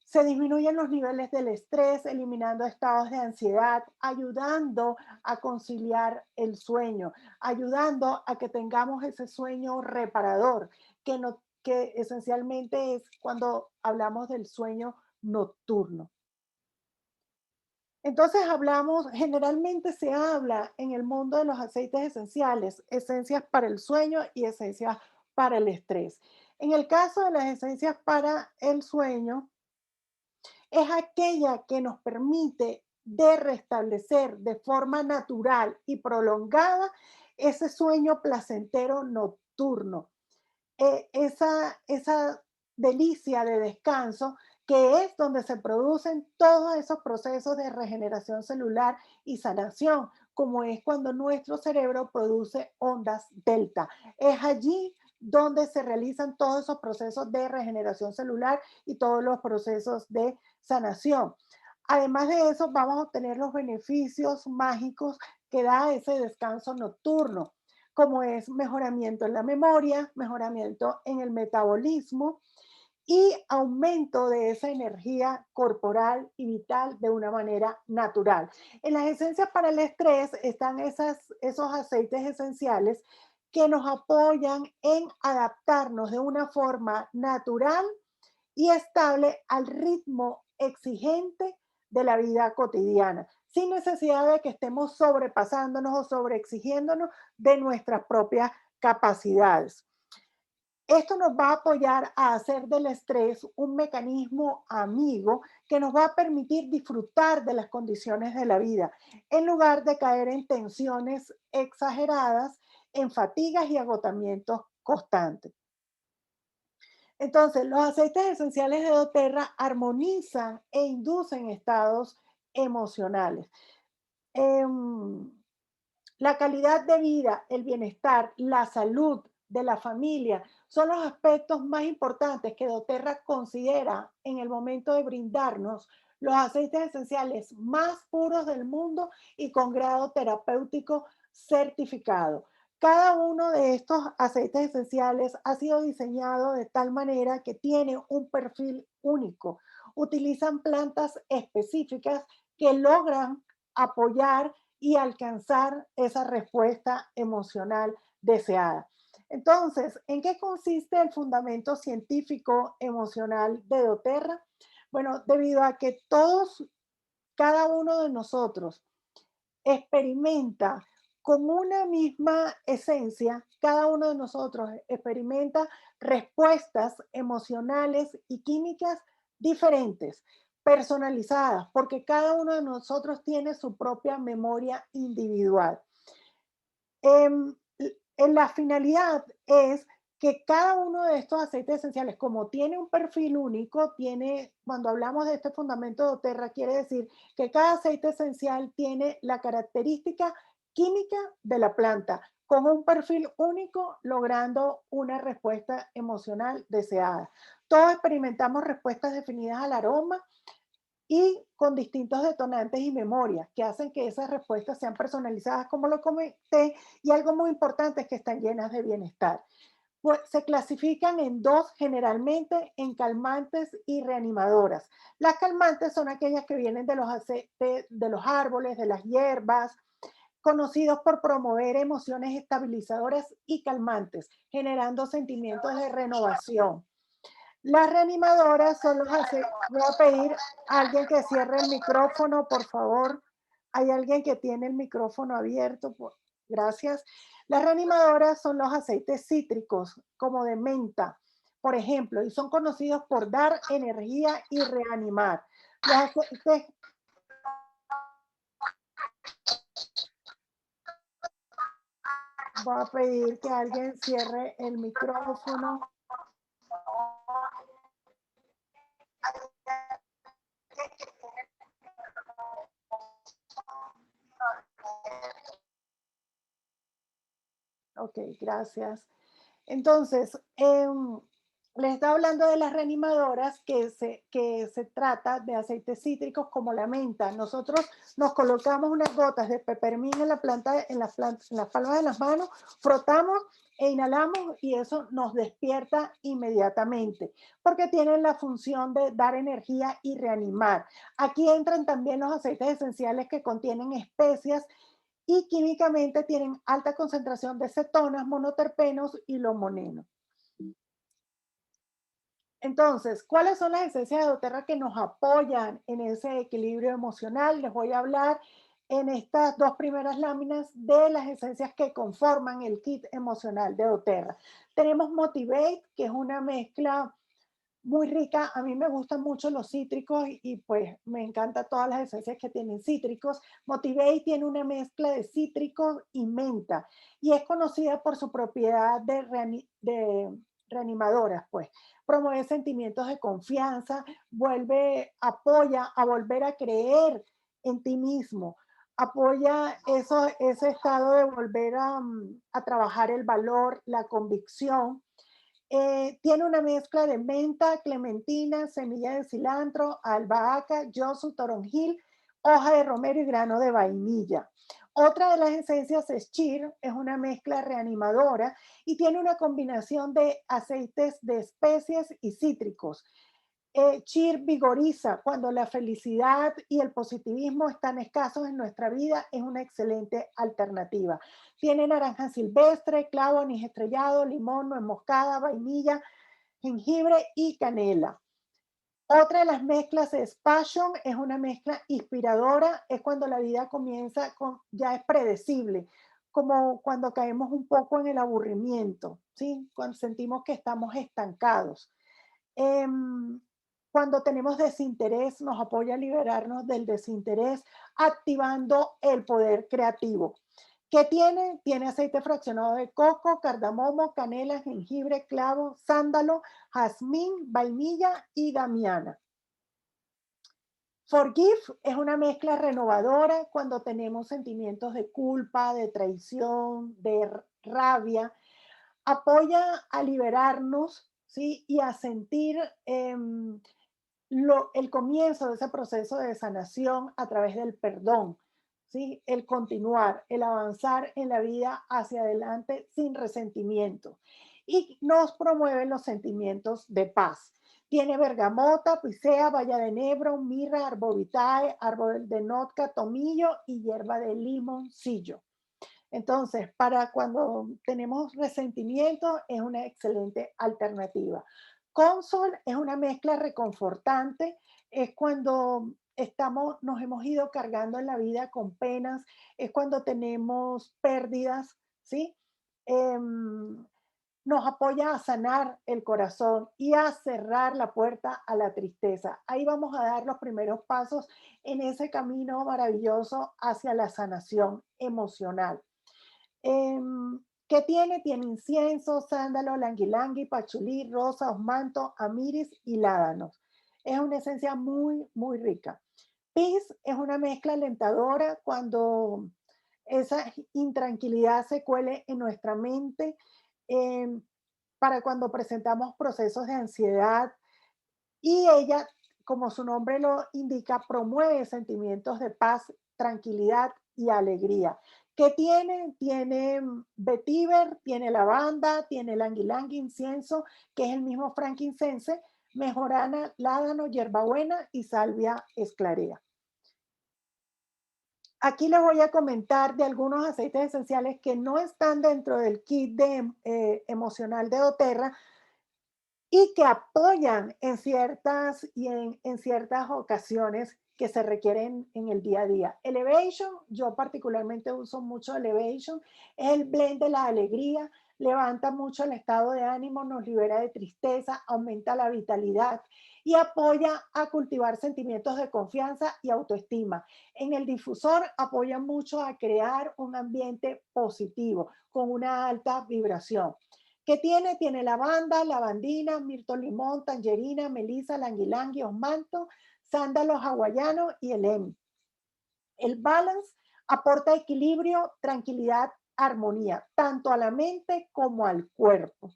Se disminuyen los niveles del estrés, eliminando estados de ansiedad, ayudando a conciliar el sueño, ayudando a que tengamos ese sueño reparador, que esencialmente es cuando hablamos del sueño nocturno. Entonces generalmente se habla en el mundo de los aceites esenciales, esencias para el sueño y esencias para el estrés. En el caso de las esencias para el sueño, es aquella que nos permite de restablecer de forma natural y prolongada ese sueño placentero nocturno, esa delicia de descanso que es donde se producen todos esos procesos de regeneración celular y sanación, como es cuando nuestro cerebro produce ondas delta. Es allí donde se realizan todos esos procesos de regeneración celular y todos los procesos de sanación. Además de eso, vamos a obtener los beneficios mágicos que da ese descanso nocturno, como es mejoramiento en la memoria, mejoramiento en el metabolismo y aumento de esa energía corporal y vital de una manera natural. En las esencias para el estrés están esos aceites esenciales que nos apoyan en adaptarnos de una forma natural y estable al ritmo exigente de la vida cotidiana, sin necesidad de que estemos sobrepasándonos o sobreexigiéndonos de nuestras propias capacidades. Esto nos va a apoyar a hacer del estrés un mecanismo amigo que nos va a permitir disfrutar de las condiciones de la vida, en lugar de caer en tensiones exageradas, en fatigas y agotamientos constantes. Entonces, los aceites esenciales de doTERRA armonizan e inducen estados emocionales. Em, la calidad de vida, el bienestar, la salud de la familia son los aspectos más importantes que doTERRA considera en el momento de brindarnos los aceites esenciales más puros del mundo y con grado terapéutico certificado. Cada uno de estos aceites esenciales ha sido diseñado de tal manera que tiene un perfil único. Utilizan plantas específicas que logran apoyar y alcanzar esa respuesta emocional deseada. Entonces, ¿en qué consiste el fundamento científico emocional de doTERRA? Bueno, debido a que cada uno de nosotros experimenta con una misma esencia, cada uno de nosotros experimenta respuestas emocionales y químicas diferentes, personalizadas, porque cada uno de nosotros tiene su propia memoria individual. Em, la finalidad es que cada uno de estos aceites esenciales, como tiene un perfil único, cuando hablamos de este fundamento de doTERRA, quiere decir que cada aceite esencial tiene la característica química de la planta, con un perfil único, logrando una respuesta emocional deseada. Todos experimentamos respuestas definidas al aroma, y con distintos detonantes y memorias que hacen que esas respuestas sean personalizadas, como lo comenté, y algo muy importante es que están llenas de bienestar. Pues se clasifican en dos generalmente, en calmantes y reanimadoras. Las calmantes son aquellas que vienen de los aceites, de los árboles, de las hierbas, conocidos por promover emociones estabilizadoras y calmantes, generando sentimientos de renovación. Las reanimadoras son voy a pedir a alguien que cierre el micrófono, por favor. Hay alguien que tiene el micrófono abierto. Gracias. Las reanimadoras son los aceites cítricos, como de menta, por ejemplo, y son conocidos por dar energía y reanimar. Los aceites, voy a pedir que alguien cierre el micrófono. Ok, gracias. Entonces, les estaba hablando de las reanimadoras que se trata de aceites cítricos como la menta. Nosotros nos colocamos unas gotas de peppermint en en las palmas de las manos, frotamos e inhalamos y eso nos despierta inmediatamente porque tienen la función de dar energía y reanimar. Aquí entran también los aceites esenciales que contienen especias y químicamente tienen alta concentración de cetonas, monoterpenos y lomonenos. Entonces, ¿cuáles son las esencias de doTERRA que nos apoyan en ese equilibrio emocional? Les voy a hablar en estas dos primeras láminas de las esencias que conforman el kit emocional de doTERRA. Tenemos Motivate, que es una mezcla muy rica. A mí me gustan mucho los cítricos y pues me encantan todas las esencias que tienen cítricos. Motivate tiene una mezcla de cítricos y menta y es conocida por su propiedad de reanimadoras, pues. Promueve sentimientos de confianza, apoya a volver a creer en ti mismo, apoya ese estado de volver a trabajar el valor, la convicción. Tiene una mezcla de menta, clementina, semilla de cilantro, albahaca, yosu, toronjil, hoja de romero y grano de vainilla. Otra de las esencias es chir, es una mezcla reanimadora y tiene una combinación de aceites de especies y cítricos. Cheer vigoriza cuando la felicidad y el positivismo están escasos en nuestra vida, es una excelente alternativa. Tiene naranja silvestre, clavo, anís estrellado, limón, nuez moscada, vainilla, jengibre y canela. Otra de las mezclas es Passion, es una mezcla inspiradora, es cuando la vida comienza ya es predecible, como cuando caemos un poco en el aburrimiento, ¿sí? Cuando sentimos que estamos estancados. Em, Cuando tenemos desinterés, nos apoya a liberarnos del desinterés, activando el poder creativo. ¿Qué tiene? Tiene aceite fraccionado de coco, cardamomo, canela, jengibre, clavo, sándalo, jazmín, vainilla y damiana. Forgive es una mezcla renovadora cuando tenemos sentimientos de culpa, de traición, de rabia. Apoya a liberarnos, ¿sí? Y a sentir el comienzo de ese proceso de sanación a través del perdón, ¿sí? El continuar, el avanzar en la vida hacia adelante sin resentimiento. Y nos promueve los sentimientos de paz. Tiene bergamota, picea, baya de enebro, mirra, arbovitae, árbol de notca, tomillo y hierba de limoncillo. Entonces, para cuando tenemos resentimiento, es una excelente alternativa. Consol es una mezcla reconfortante, es cuando nos hemos ido cargando en la vida con penas, es cuando tenemos pérdidas, ¿sí? Em, Nos apoya a sanar el corazón y a cerrar la puerta a la tristeza. Ahí vamos a dar los primeros pasos en ese camino maravilloso hacia la sanación emocional. ¿Qué tiene? Tiene incienso, sándalo, languilangui, pachulí, rosa, osmanto, amiris y ládanos. Es una esencia muy, muy rica. Peace es una mezcla alentadora cuando esa intranquilidad se cuele en nuestra mente, em, para cuando presentamos procesos de ansiedad y ella, como su nombre lo indica, promueve sentimientos de paz, tranquilidad y alegría. ¿Qué tiene? Tiene vetiver, tiene lavanda, tiene languilang, incienso, que es el mismo frankincense, mejorana, ládano, hierbabuena y salvia esclarea. Aquí les voy a comentar de algunos aceites esenciales que no están dentro del kit emocional de doTERRA, y que apoyan en ciertas ocasiones que se requieren en el día a día. Elevation, yo particularmente uso mucho Elevation, es el blend de la alegría, levanta mucho el estado de ánimo, nos libera de tristeza, aumenta la vitalidad y apoya a cultivar sentimientos de confianza y autoestima. En el difusor apoya mucho a crear un ambiente positivo con una alta vibración. ¿Qué tiene? Tiene lavanda, lavandina, mirto limón, tangerina, melisa, languilangui, osmanto, sándalo hawaiano y el emi. El balance aporta equilibrio, tranquilidad, armonía, tanto a la mente como al cuerpo.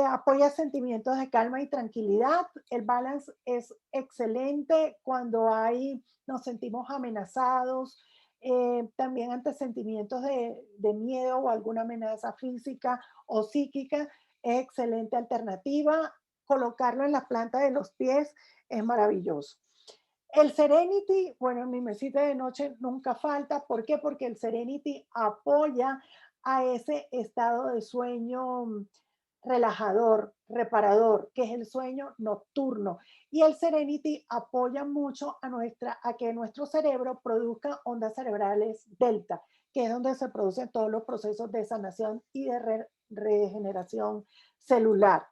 Apoya sentimientos de calma y tranquilidad. El balance es excelente cuando nos sentimos amenazados, también ante sentimientos de miedo o alguna amenaza física o psíquica. Es excelente alternativa. Colocarlo en la planta de los pies es maravilloso. El Serenity, bueno, en mi mesita de noche nunca falta. ¿Por qué? Porque el Serenity apoya a ese estado de sueño relajador, reparador, que es el sueño nocturno. Y el Serenity apoya mucho a que nuestro cerebro produzca ondas cerebrales delta, que es donde se producen todos los procesos de sanación y de regeneración celular.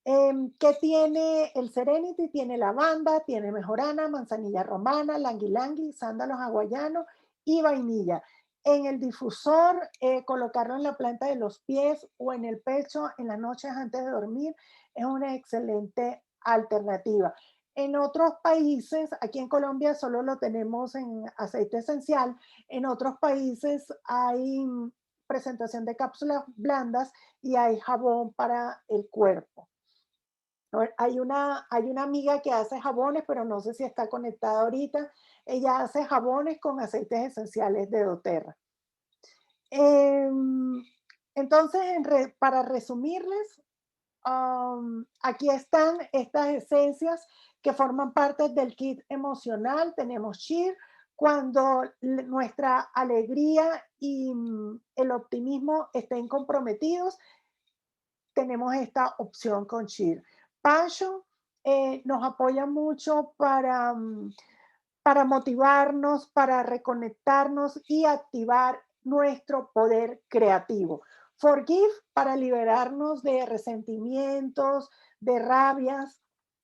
¿Qué tiene el Serenity? Tiene lavanda, tiene mejorana, manzanilla romana, langui langui, sándalos hawaianos y vainilla. En el difusor, colocarlo en la planta de los pies o en el pecho en las noches antes de dormir es una excelente alternativa. En otros países, aquí en Colombia solo lo tenemos en aceite esencial, en otros países hay presentación de cápsulas blandas y hay jabón para el cuerpo. A ver, hay una amiga que hace jabones, pero no sé si está conectada ahorita. Ella hace jabones con aceites esenciales de doTERRA. Em, entonces, para resumirles, aquí están estas esencias que forman parte del kit emocional. Tenemos cheer, cuando nuestra alegría y el optimismo estén comprometidos, tenemos esta opción con cheer. Passion nos apoya mucho para motivarnos, para reconectarnos y activar nuestro poder creativo. Forgive para liberarnos de resentimientos, de rabias,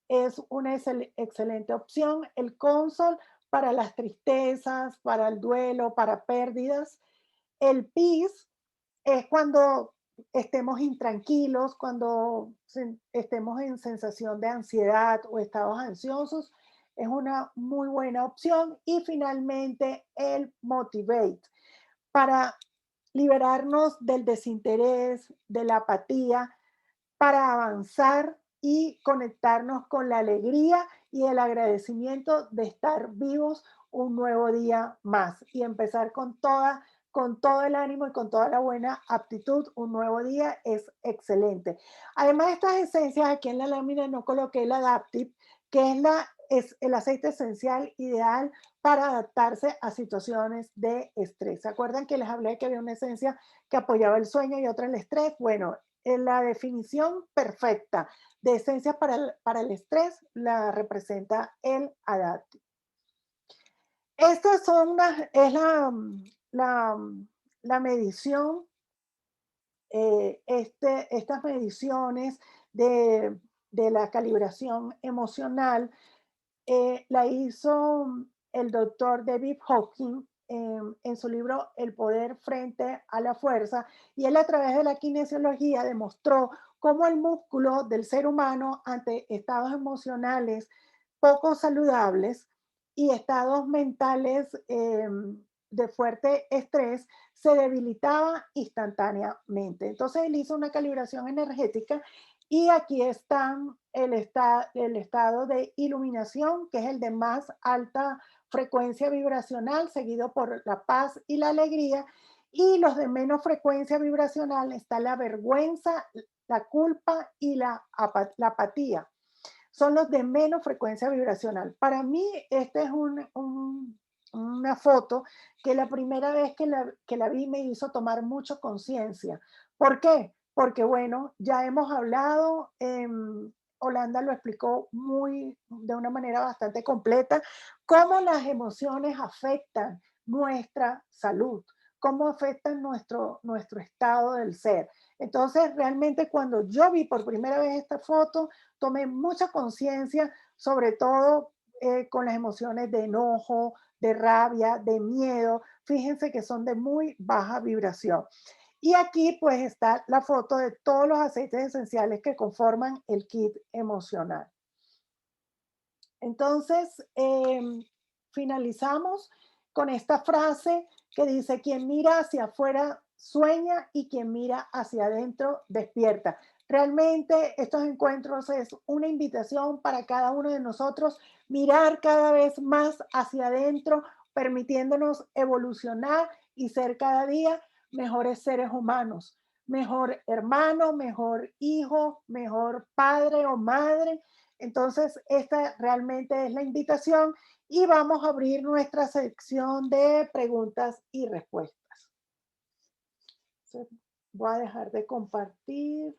es una excelente opción. El console para las tristezas, para el duelo, para pérdidas. El peace es cuando estemos intranquilos, cuando estemos en sensación de ansiedad o estados ansiosos, es una muy buena opción. Y finalmente el motivate para liberarnos del desinterés, de la apatía, para avanzar y conectarnos con la alegría y el agradecimiento de estar vivos un nuevo día más y empezar con todo el ánimo y con toda la buena aptitud. Un nuevo día es excelente. Además de estas esencias, aquí en la lámina no coloqué el Adaptive, que es el aceite esencial ideal para adaptarse a situaciones de estrés. ¿Se acuerdan que les hablé que había una esencia que apoyaba el sueño y otra el estrés? Bueno, en la definición perfecta de esencia para el estrés la representa el Adaptive. Estas son la, la medición, estas mediciones de, de la calibración emocional la hizo el doctor David Hawkins en su libro El poder frente a la fuerza, y él a través de la kinesiología demostró cómo el músculo del ser humano ante estados emocionales poco saludables y estados mentales de fuerte estrés se debilitaba instantáneamente. Entonces él hizo una calibración energética y aquí están el estado de iluminación, que es el de más alta frecuencia vibracional, seguido por la paz y la alegría. Y los de menos frecuencia vibracional está la vergüenza, la culpa y la apatía. Son los de menos frecuencia vibracional. Para mí, esta es una foto que la primera vez que la vi me hizo tomar mucho conciencia. ¿Por qué? Porque, bueno, ya hemos hablado, Holanda lo explicó de una manera bastante completa, cómo las emociones afectan nuestra salud, cómo afectan nuestro estado del ser. Entonces, realmente cuando yo vi por primera vez esta foto, tomé mucha conciencia, sobre todo con las emociones de enojo, de rabia, de miedo. Fíjense que son de muy baja vibración. Y aquí pues está la foto de todos los aceites esenciales que conforman el kit emocional. Entonces, finalizamos con esta frase que dice, quien mira hacia afuera sueña y quien mira hacia adentro despierta. Realmente estos encuentros es una invitación para cada uno de nosotros mirar cada vez más hacia adentro, permitiéndonos evolucionar y ser cada día mejores seres humanos, mejor hermano, mejor hijo, mejor padre o madre. Entonces, esta realmente es la invitación y vamos a abrir nuestra sección de preguntas y respuestas. Voy a dejar de compartir.